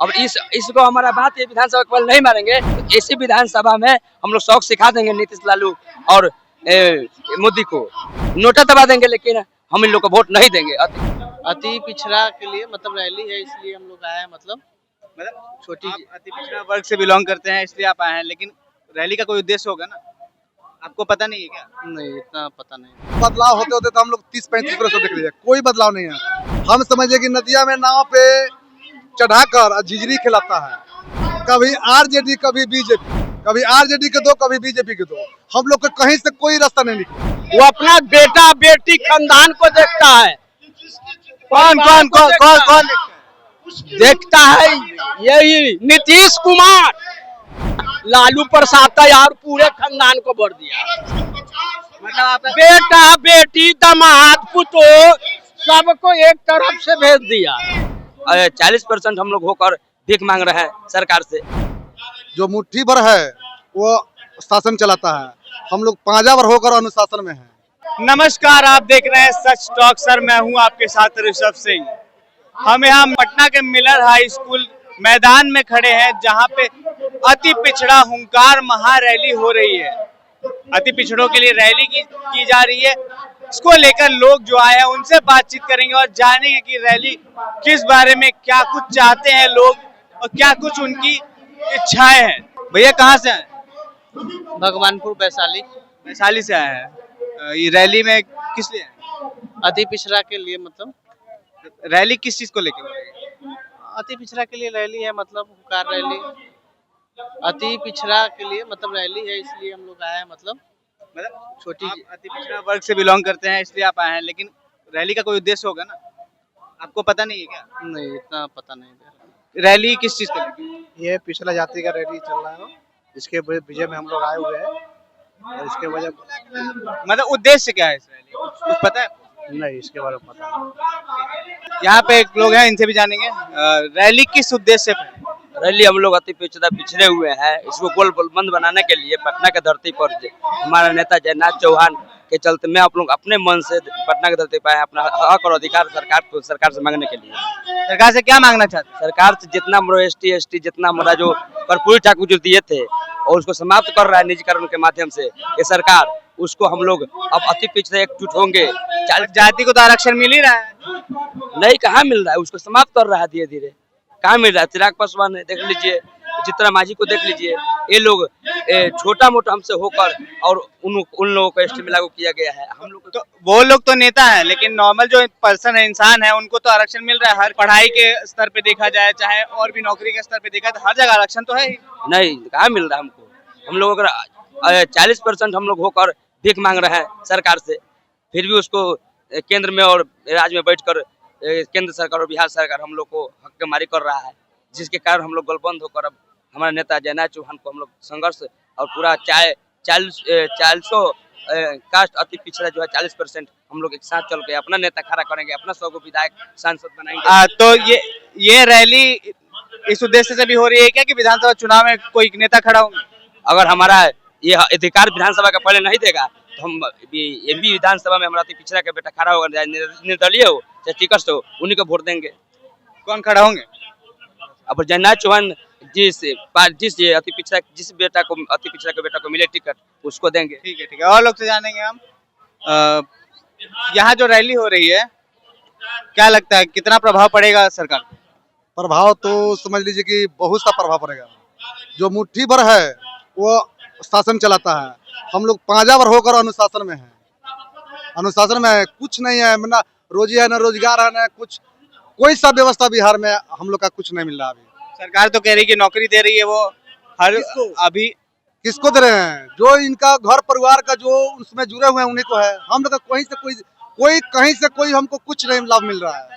अब इसको हमारा बात ये विधानसभा केवल नहीं मानेंगे, तो इसी विधानसभा में हम लोग शौक सिखा देंगे नीतीश लालू और मोदी को नोटा दबा देंगे, लेकिन हम इन लोग को वोट नहीं देंगे। अति पिछड़ा के लिए मतलब रैली है, इसलिए हम लोग आए हैं। मतलब छोटी अति पिछड़ा वर्ग से बिलोंग करते हैं इसलिए आप आए हैं, लेकिन रैली का कोई उद्देश्य होगा ना, आपको पता नहीं है क्या? नहीं, इतना पता नहीं। बदलाव होते होते तो हम लोग 30-35 वर्ष देख लीजिए, कोई बदलाव नहीं है। हम समझे कि नदिया में नाव पे चढ़ाकर झिझरी खिलाता है, कभी आरजेडी कभी बीजेपी, कभी आरजेडी के दो कभी बीजेपी के दो। हम लोग को कहीं से कोई रास्ता नहीं निकला। वो अपना बेटा बेटी खानदान को देखता है। कौन देखता है यही नीतीश कुमार, लालू प्रसाद यार पूरे खानदान को भर दिया। मतलब आप बेटा बेटी दामाद पुतो सबको एक तरफ से भेज दिया। 40% हम लोग होकर भीख मांग रहे हैं सरकार से। जो मुट्ठी भर है वो शासन चलाता है, हम लोग पांजा भर होकर अनुशासन में हैं। नमस्कार, आप देख रहे हैं सच टॉक। सर मैं हूं आपके साथ ऋषभ सिंह। हम यहाँ पटना के मिलर हाई स्कूल मैदान में खड़े हैं, जहां पे अति पिछड़ा हुंकार महा रैली हो रही है। अति पिछड़ों के लिए रैली की जा रही है। इसको लेकर लोग जो आए हैं उनसे बातचीत करेंगे और जानेंगे कि रैली किस बारे में, क्या कुछ चाहते हैं लोग और क्या कुछ उनकी इच्छाएं हैं। भैया कहाँ से आए? भगवानपुर वैशाली। वैशाली से आए हैं। ये रैली में किस लिए आए? अति पिछड़ा के लिए मतलब रैली किस चीज को लेकर हो रही है? अति पिछड़ा के लिए रैली है, मतलब हुंकार रैली। अति पिछड़ा के लिए मतलब रैली है, इसलिए हम लोग आए हैं। मतलब छोटी आप अति पिछड़ा वर्ग से बिलोंग करते हैं इसलिए आप आए हैं, लेकिन रैली का कोई उद्देश्य होगा ना, आपको पता नहीं है क्या? नहीं, इतना पता नहीं। रैली किस चीज को लेकर? ये पिछड़ा जाति का रैली चल रहा है, इसके विजय में हम लोग आए हुए हैं और इसके वजह मतलब उद्देश्य क्या है इस रैली का? कुछ पता है? नहीं, इसके बारे में पता नहीं। यहाँ पे एक लोग हैं, इनसे भी जानेंगे रैली किस उद्देश्य पे? रैली हम लोग अति पिछड़े हुए हैं, इसको गोलबंद बनाने के लिए पटना के धरती पर हमारा नेता जयनाथ चौहान के चलते मैं आप लोग अपने मन से पटना के धरती पर अपना हक और अधिकार सरकार से मांगने के लिए। सरकार से क्या मांगना चाहते हैं? सरकार से जितना हमारा ST जितना हमारा जो कर्पूरी ठाकुर जो दिए थे और उसको समाप्त कर रहा है निजीकरण के माध्यम से ये सरकार, उसको हम लोग अब अति पिछड़े एकजुट होंगे। जाति को तो आरक्षण मिल ही रहा है। नहीं, कहाँ मिल रहा है, उसको समाप्त कर रहा है धीरे धीरे। कहाँ मिल रहा है? चिराग पासवान देख लीजिए, चित्रा माझी को देख लीजिए, ये लोग छोटा मोटा हमसे होकर और उन लोगों को ST में लागू किया गया है। हम लोग तो वो लोग तो नेता है, लेकिन नॉर्मल जो पर्सन है, इंसान है, उनको तो आरक्षण मिल रहा है। हर पढ़ाई के स्तर पे देखा जाए, चाहे और भी नौकरी के स्तर पे देखा जाए, हर जगह आरक्षण तो है ही। नहीं, कहाँ मिल रहा है हमको। हम लोग अगर 40% हम लोग होकर भीख मांग रहे हैं सरकार से, फिर भी उसको केंद्र में और राज्य में बैठकर केंद्र सरकार और बिहार सरकार हम लोग को हक्केमारी कर रहा है, जिसके कारण हम लोग गोलबंद होकर अब हमारे नेता जयनाथ चौहान को हम लोग संघर्ष और पूरा 400 कास्ट अति पिछड़ा जो है 40% हम लोग एक साथ चल के अपना नेता खड़ा करेंगे, अपना 100 को विधायक सांसद बनाएंगे। तो ये रैली इस उद्देश्य से भी हो रही है क्या कि विधानसभा चुनाव में कोई नेता खड़ा होंगे? अगर हमारा ये अधिकार विधानसभा का पहले नहीं देगा तो हम MP विधानसभा में हमारा अति पिछड़ा का बेटा खड़ा होगा, निर्दलीय हो चाहे टिकट से हो, उन्हीं को वोट देंगे। कौन खड़ा होंगे? अब जयनाथ चौहान जिस अति पिछड़ा जिस बेटा को अति पिछड़ा के बेटा को मिले टिकट, उसको देंगे। ठीक है। और लोग से जानेंगे हम। यहाँ जो रैली हो रही है, क्या लगता है कितना प्रभाव पड़ेगा सरकार पे? प्रभाव तो समझ लीजिए कि बहुत सा प्रभाव पड़ेगा। जो मुट्ठी भर है वो शासन चलाता है, हम लोग पांजा भर होकर अनुशासन में हैं। अनुशासन में है, कुछ नहीं है, ना रोजी है, ना रोजगार है, ना कुछ, कोई सा व्यवस्था बिहार में हम लोग का कुछ नहीं मिल रहा। अभी सरकार तो कह रही है कि नौकरी दे रही है, वो हर अभी किसको दे रहे हैं? जो इनका घर परिवार का जो उसमें जुड़े हुए हैं उन्हीं को है। हम लोग का कहीं से कोई हमको कुछ नहीं लाभ मिल रहा है।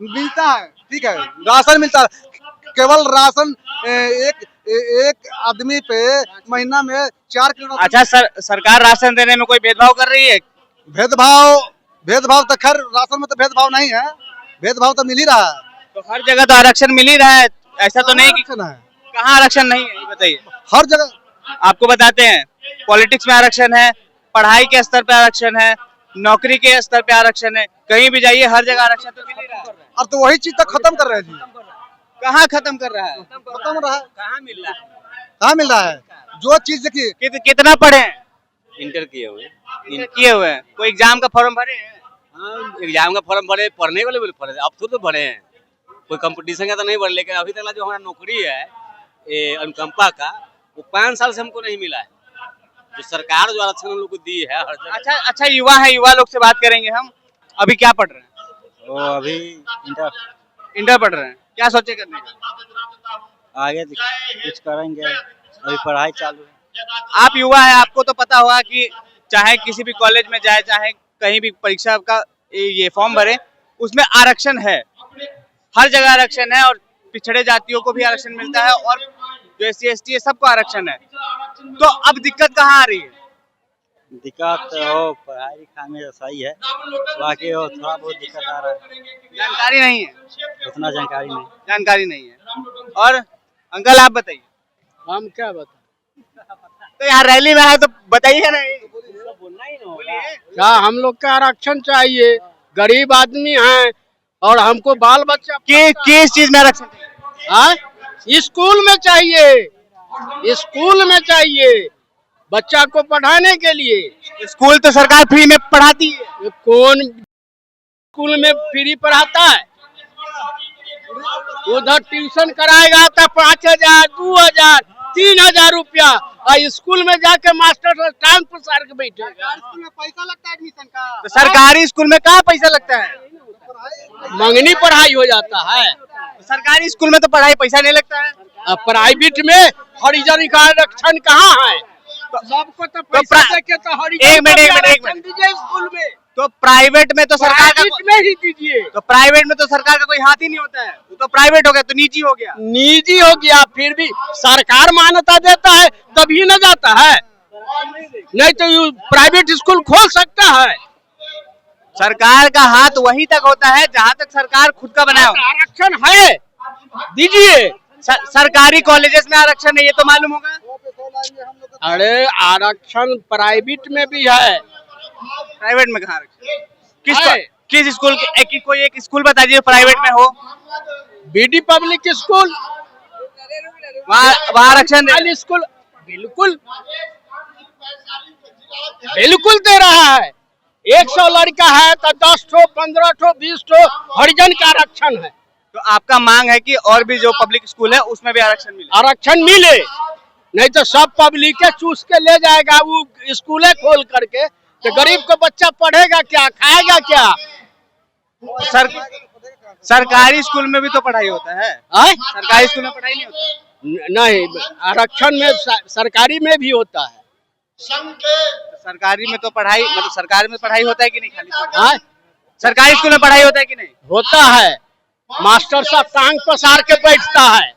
मिलता है, ठीक है, राशन मिलता है, केवल राशन एक आदमी पे महीना में 4 किलो। अच्छा, सरकार राशन देने में कोई भेदभाव कर रही है? भेदभाव तो खैर राशन में तो भेदभाव नहीं है, भेदभाव तो मिल ही रहा है। तो हर जगह तो आरक्षण मिल ही रहा है, ऐसा तो नहीं कि कहाँ आरक्षण नहीं है, ये बताइए। हर जगह आपको बताते हैं, पॉलिटिक्स में आरक्षण है, पढ़ाई के स्तर पे आरक्षण है, नौकरी के स्तर पे आरक्षण है, कहीं भी जाइए हर जगह आरक्षण तो मिल ही रहा है। अब तो वही चीज तो खत्म कर रहे हैं जी। कहाँ खत्म कर रहा है? खत्म रहा है। कहाँ मिल रहा है? कहाँ मिल रहा है? जो चीज देखिए, कितना पढ़े हैं? इंटर किए हुए किए हुए हैं। कोई एग्जाम का फॉर्म भरे हैं? हाँ, एग्जाम का फॉर्म भरे, पढ़ने वाले भी भरे, अब तो भरे हैं, कोई कंपटीशन का तो नहीं भरे, लेकिन अभी तक जो हमारा नौकरी है ये अनुकंपा का, वो 5 साल से हमको नहीं मिला है, जो सरकार जो आरक्षण हम लोग को दी है हर जगह। अच्छा युवा है, युवा लोग से बात करेंगे हम। अभी क्या पढ़ रहे हैं? वो अभी इंटर पढ़ रहे हैं। क्या सोचे करने का? आगे कुछ करेंगे, अभी पढ़ाई चालू है। आप युवा है, आपको तो पता होगा कि चाहे किसी भी कॉलेज में जाए, चाहे कहीं भी परीक्षा का ये फॉर्म भरे, उसमें आरक्षण है, हर जगह आरक्षण है, और पिछड़े जातियों को भी आरक्षण मिलता है, और जो SC ST है सबको आरक्षण है। तो अब दिक्कत कहाँ आ रही है? दिक्कत हो पढ़ाई लिखाई में सही है, बाकी हो थोड़ा बहुत दिक्कत आ रहा है, जानकारी नहीं है, उतना जानकारी नहीं है। और अंकल आप बताइए। हम क्या बताएं? तो यहाँ रैली में है तो बताइए नहीं। क्या हम लोग का आरक्षण चाहिए, गरीब आदमी हैं और हमको बाल बच्चा किस चीज में आरक्षण चाहिए? हाँ? स्कूल में चाहिए, स्कूल में चाहिए, बच्चा को पढ़ाने के लिए। स्कूल तो सरकार फ्री में पढ़ाती है। कौन स्कूल में फ्री पढ़ाता है? उधर ट्यूशन कराएगा तो 5,000, 2,000, 3,000 रुपया, और स्कूल में जाके मास्टर टांग पसार के बैठेगा। स्कूल में पैसा लगता है एडमिशन का। तो सरकारी स्कूल में कहाँ पैसा लगता है? मंगनी पढ़ाई हो जाता है। तो सरकारी स्कूल में तो पढ़ाई पैसा नहीं लगता है। अब प्राइवेट में हरिजन का आरक्षण कहाँ है? सबको तो पैसा देके तो हरिजन एक मिनट दीजिए स्कूल में। तो प्राइवेट में तो सरकार का प्राइवेट में ही दीजिए। तो प्राइवेट में तो सरकार का कोई हाथ ही नहीं होता है, वो तो प्राइवेट हो गया, तो निजी हो गया। निजी हो गया, फिर भी सरकार मान्यता देता है तभी न जाता है, नहीं तो प्राइवेट स्कूल खोल सकता है। सरकार का हाथ वहीं तक होता है जहाँ तक सरकार खुद का बनाया हो। आरक्षण है, दीजिए। सरकारी कॉलेजेस में आरक्षण है, ये तो मालूम होगा। अरे आरक्षण प्राइवेट में भी है। प्राइवेट में कहाँ आरक्षण? है। किस स्कूल के कोई एक स्कूल बता दीजिए प्राइवेट में हो। BD पब्लिक स्कूल, वहाँ आरक्षण है। स्कूल बिल्कुल बिल्कुल दे रहा है। 100 लड़का है तो 10 ठो, 15 ठो, 20 ठो हरिजन का आरक्षण है। तो आपका मांग है कि और भी जो पब्लिक स्कूल है उसमें भी आरक्षण मिले? आरक्षण मिले, नहीं तो सब पब्लिक चूस के ले जाएगा वो स्कूल खोल करके, तो गरीब को बच्चा पढ़ेगा क्या, खाएगा क्या? सरकारी स्कूल में भी तो पढ़ाई होता है। सरकारी स्कूल में पढ़ाई नहीं होता? नहीं, आरक्षण में सरकारी में भी होता है। सरकारी में तो पढ़ाई, मतलब सरकारी में पढ़ाई होता है कि नहीं? खाली सरकारी स्कूल में पढ़ाई होता है कि नहीं? होता है। मास्टर साहब टांग पसार के बैठता है,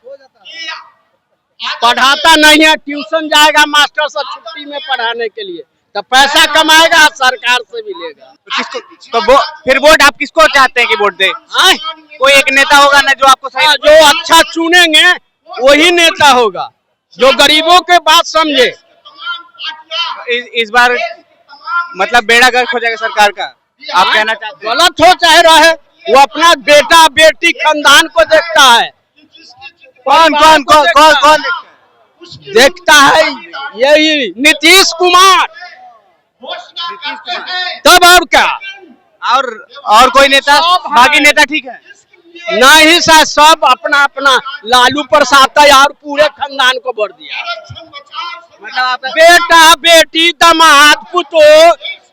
पढ़ाता नहीं है। ट्यूशन जाएगा मास्टर साहब छुट्टी में पढ़ाने के लिए, तो पैसा कमाएगा, सरकार से मिलेगा। तो किसको तो फिर वोट आप किसको चाहते हैं कि वोट दे? कोई एक नेता होगा ना जो आपको सही, जो अच्छा चुनेंगे वही नेता होगा, जो गरीबों के बात समझे। इस बार मतलब बेड़ा गर्क हो जाएगा सरकार का, आप कहना चाहते हैं? गलत हो चाहे रहे, वो अपना बेटा बेटी खानदान को देखता है। कौन देखता है? यही नीतीश कुमार। तब और क्या? और कोई नेता? बाकी नेता ठीक है? नहीं सर, सब अपना अपना लालू प्रसाद यार पूरे खानदान को भर दिया। मतलब आप बेटा बेटी दामाद पुतो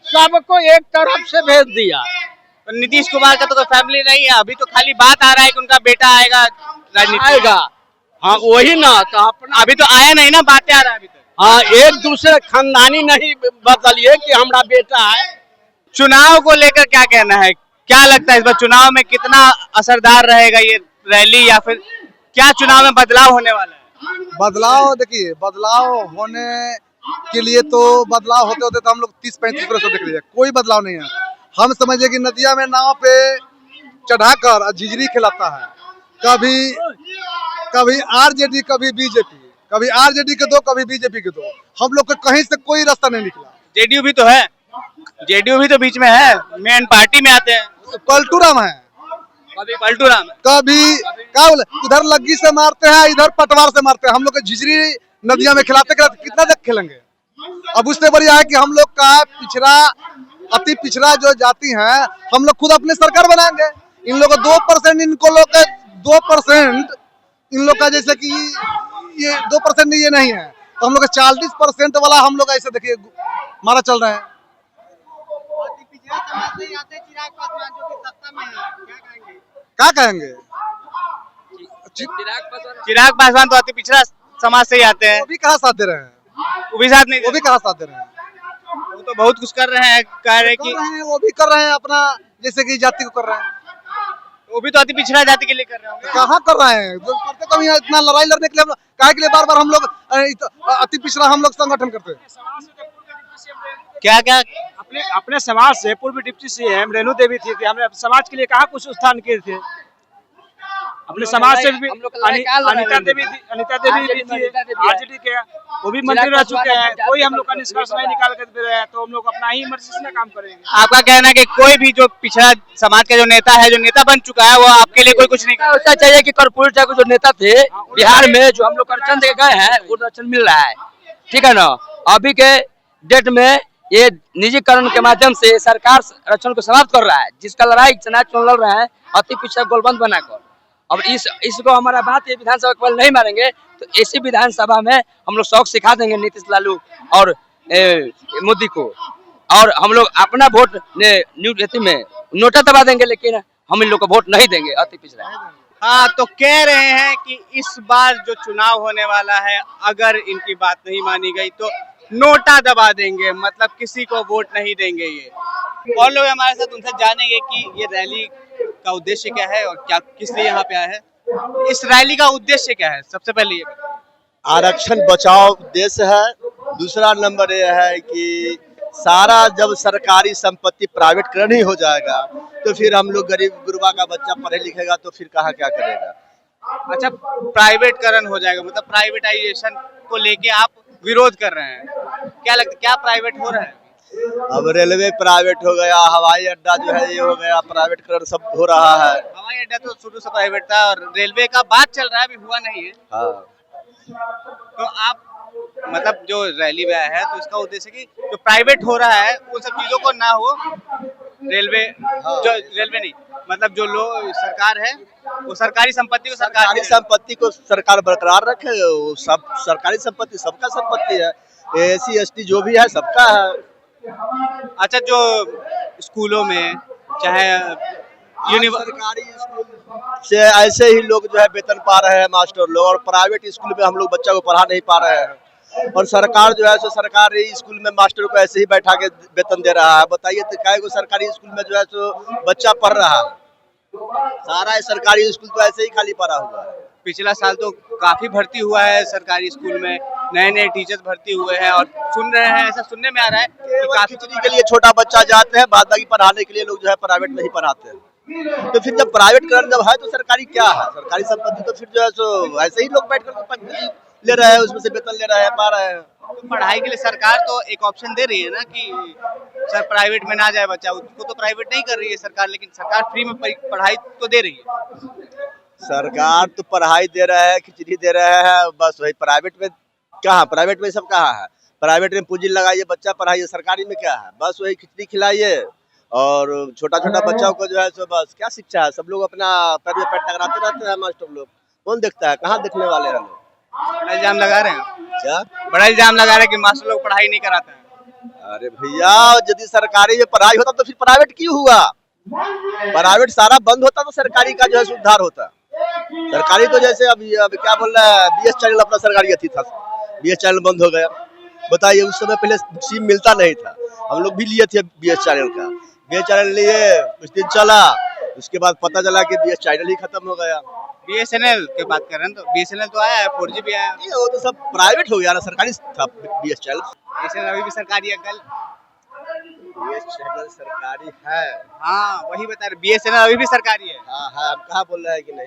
सबको एक तरफ से भेज दिया। तो नीतीश कुमार का तो कोई फैमिली नहीं है, अभी तो खाली बात आ रहा है कि उनका बेटा आएगा राजनीति आएगा। हाँ वही ना, तो अपना अभी तो आया नहीं ना, बातें आ रहा है अभी तक। हाँ, एक दूसरे खानदानी नहीं बदलिए कि हमारा बेटा है। चुनाव को लेकर क्या कहना है? क्या लगता है इस बार चुनाव में कितना असरदार रहेगा ये रैली, या फिर क्या चुनाव में बदलाव होने वाला है? बदलाव देखिए, बदलाव होने के लिए तो बदलाव होते होते तो हम लोग 30-35 वर्ष देख लीजिए, कोई बदलाव नहीं है। हम समझिए कि नदिया में नाव पे चढ़ाकर झिझरी खिलाता है, कभी RJD, कभी BJP, कभी RJD के दो, कभी BJP के दो। हम लोग को कहीं से कोई रास्ता नहीं निकला। JDU भी तो है, JDU भी तो बीच में है, मेन पार्टी में आते हैं। पलटूराम है, कभी पलटू राम है। कभी क्या बोले, उधर लग्गी से मारते हैं, इधर पटवार से मारते हैं। हम लोग को झिझरी नदियां में खिलाते खिलाते कितना तक खेलेंगे। अब उससे बढ़िया है कि हम लोग का पिछड़ा, अति पिछड़ा जो जाति है, हम लोग खुद अपनी सरकार बनाएंगे। इन लोग को 2%, इनको लोग का 2%, इन लोग का जैसे कि ये 2% ये नहीं है, तो हम लोग का 40% वाला हम लोग ऐसे देखिए मारा चल रहे हैं। क्या कहेंगे? चिराग पासवान तो अति पिछड़ा समाज से ही आते हैं, वो भी कहाँ साथ दे रहे हैं, वो भी साथ नहीं वो भी कहाँ साथ दे रहे हैं। वो तो बहुत कुछ कर रहे हैं, कह रहे कि कर रहे हैं, वो भी कर रहे हैं अपना, जैसे कि जाति को कर रहे हैं। वो भी तो अति पिछड़ा जाति के लिए कर रहे होंगे। कहाँ कर रहे हैं, जो करते कभी हैं। इतना लड़ाई लड़ने के लिए हम लोग काहे के लिए बार बार हम लोग अति पिछड़ा हम लोग संगठन करते हैं। क्या क्या अपने अपने समाज से पूर्व डिप्टी सीएम रेणु देवी थी, हमने समाज के लिए कहाँ कुछ उत्थान किए थे। अपने समाज से भी अनिता देवी भी थी, आरजेडी के, वो भी मंत्री रह चुके हैं। कोई हम लोग का निष्कर्ष नहीं निकाल कर दे रहे हैं, तो हम लोग अपना ही मर्जी से काम करेंगे। आपका कहना है कि कोई भी जो पिछड़ा समाज का जो नेता है, जो नेता बन चुका है, वो आपके लिए कोई कुछ नहीं कर ऐसा चाहिए कि कर्पूरी ठाकुर जो नेता थे बिहार में, जो हम लोग आरक्षण दे गए हैं, वो आरक्षण मिल रहा है, ठीक है ना। अभी के डेट में ये निजीकरण के माध्यम से सरकार आरक्षण को समाप्त कर रहा है, जिसका लड़ाई चुनाव लड़ रहे हैं अति पिछड़ा गोलबंद बनाकर। अब इसको हमारा बात ये विधानसभा केवल नहीं मानेंगे, तो ऐसी विधानसभा में हम लोग शौक सिखा देंगे नीतीश लालू और मोदी को, और हम लोग अपना वोट में नोटा दबा देंगे, लेकिन हम इन लोग को वोट नहीं देंगे अति पिछड़ा। हाँ, तो कह रहे हैं कि इस बार जो चुनाव होने वाला है, अगर इनकी बात नहीं मानी गई तो नोटा दबा देंगे, मतलब किसी को वोट नहीं देंगे। ये और लोग हमारे साथ, उनसे जानेंगे कि ये रैली का उद्देश्य क्या है और क्या किस लिए यहाँ पे आए हैं। इस रैली का उद्देश्य क्या है, सबसे पहले ये बताओ। आरक्षण बचाओ उद्देश्य है। दूसरा नंबर ये है कि सारा जब सरकारी संपत्ति प्राइवेटकरण ही हो जाएगा, तो फिर हम लोग गरीब गुरबा का बच्चा पढ़े लिखेगा तो फिर कहाँ क्या करेगा। अच्छा, प्राइवेटकरण हो जाएगा, मतलब प्राइवेटाइजेशन को लेके आप विरोध कर रहे हैं। क्या लगता है, क्या प्राइवेट हो रहा है? अब रेलवे प्राइवेट हो गया, हवाई अड्डा जो है ये हो गया, प्राइवेटकरण सब हो रहा है। हवाई अड्डा तो शुरू से प्राइवेट था, और रेलवे का बात चल रहा है, अभी हुआ नहीं है। हाँ, तो आप मतलब जो रैली में आया है, तो इसका उद्देश्य कि जो प्राइवेट हो रहा है उन सब चीजों को ना हो, रेलवे जो रेलवे नहीं, मतलब जो लोग सरकार है वो सरकारी संपत्ति को सरकार बरकरार रखे। वो सब सरकारी संपत्ति सबका संपत्ति है, एसी एसटी जो भी है सबका है। अच्छा, जो स्कूलों में चाहे सरकारी स्कूल से ऐसे ही लोग जो है वेतन पा रहे हैं मास्टर लोग, और प्राइवेट स्कूल में हम लोग बच्चा को पढ़ा नहीं पा रहे हैं। और सरकार जो है सो सरकारी स्कूल में मास्टर को ऐसे ही बैठा के वेतन दे रहा है। बताइए तो क्या को सरकारी स्कूल में जो है सो बच्चा पढ़ रहा है। सारा सरकारी स्कूल तो ऐसे ही खाली पड़ा हुआ है। पिछला साल तो काफी भर्ती हुआ है सरकारी स्कूल में, नए नए टीचर्स भर्ती हुए हैं, और सुन रहे हैं, ऐसा सुनने में आ रहा है कि काफी खिचड़ी के लिए छोटा बच्चा जाते हैं, बाद बाकी पढ़ाने के लिए लोग जो है प्राइवेट नहीं पढ़ाते हैं। तो फिर जब प्राइवेटकरण जब है तो सरकारी क्या है, सरकारी संपत्ति तो फिर जो है सो ऐसे ही लोग बैठ कर ले रहे हैं, उसमें से वेतन ले रहे हैं, पा रहे हैं। तो पढ़ाई के लिए सरकार तो एक ऑप्शन दे रही है ना कि सर प्राइवेट में ना जाए बच्चा, उसको तो प्राइवेट नहीं कर रही है सरकार, लेकिन सरकार फ्री में पढ़ाई तो दे रही है। सरकार तो पढ़ाई दे रहा है, खिचड़ी दे रहा है, बस वही प्राइवेट में कहाँ, प्राइवेट में सब कहाँ है। प्राइवेट में पूंजी लगाइए, बच्चा पढ़ाइए, सरकारी में क्या है, बस वही खिचड़ी खिलाइए और छोटा छोटा बच्चों को जो है सो बस क्या शिक्षा है। सब लोग अपना पैर में पैर टकराते रहते हैं, मास्टर लोग कौन देखता है, कहाँ देखने वाले हैं लोग। बड़ा इल्जाम लगा रहे हैं, क्या बड़ा इल्जाम लगा रहे हैं कि मास्टर लोग पढ़ाई नहीं कराते हैं। अरे भैया, यदि सरकारी में पढ़ाई होता तो फिर प्राइवेट क्यों हुआ। प्राइवेट सारा बंद होता तो सरकारी का जो है सुधार होता। सरकारी तो जैसे अभी क्या बोल रहा है, BS चैनल अपना सरकारी अथी था, BS चैनल बंद हो गया। बताइए, उस समय पहले सिम मिलता नहीं था, हम लोग भी लिए थे BS चैनल का। BS चैनल लिए, कुछ दिन चला, उसके बाद पता चला कि BS चैनल ही खत्म हो गया। BSNL की बात कर रहे हैं, तो BSNL तो आया है, 4G भी आया है। वो तो सब प्राइवेट हो गया ना, सरकारी था BS चैनल। BSNL अभी भी सरकारी है कल। BS चैनल सरकारी है, हाँ वही बता रहे, BSNL अभी भी सरकारी है। हाँ हाँ, हम कहाँ बोल रहे हैं कि नहीं।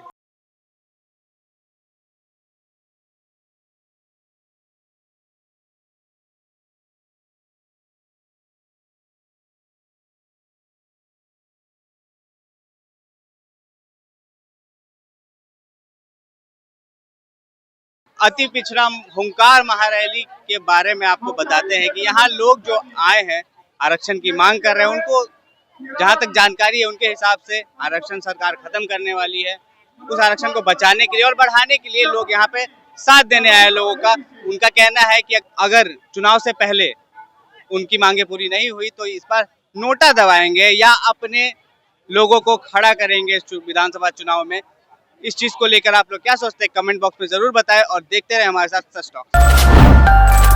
अति पिछड़ा हुंकार महारैली के बारे में आपको बताते हैं कि यहाँ लोग जो आए हैं आरक्षण की मांग कर रहे हैं, उनको जहाँ तक जानकारी है उनके हिसाब से आरक्षण सरकार खत्म करने वाली है। उस आरक्षण को बचाने के लिए और बढ़ाने के लिए लोग यहाँ पे साथ देने आए लोगों का। उनका कहना है कि अगर चुनाव से पहले उनकी मांगे पूरी नहीं हुई तो इस पर नोटा दबाएंगे या अपने लोगों को खड़ा करेंगे इस विधानसभा चुनाव में। इस चीज को लेकर आप लोग क्या सोचते हैं कमेंट बॉक्स में जरूर बताएं और देखते रहे हमारे साथ सच टॉक।